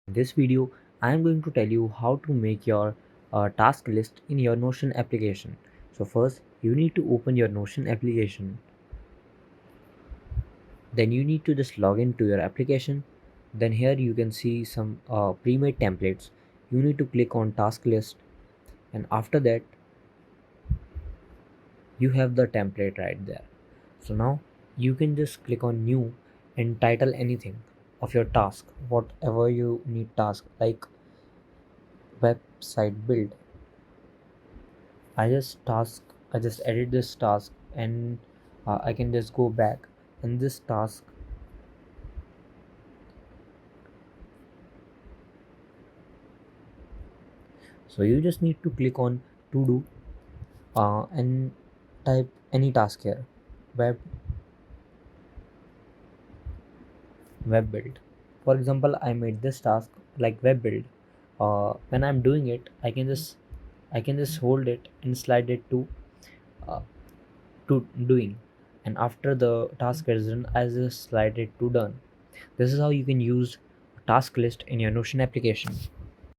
In this video, I am going to tell you how to make your task list in your Notion application. So first, you need to open your Notion application. Then you need to just log into your application. Then here you can see some pre-made templates. You need to click on task list, and after that you have the template right there. So now you can just click on new and title anything of your task, whatever you need task like website build. I just edit this task, and I can just go back and this task. So you just need to click on to do and type any task here. Web web build. For example, I made this task like web build. When I'm doing it, I can just hold it and slide it uh, to doing, and after the task is done, I just slide it to done. This is how you can use a task list in your Notion application.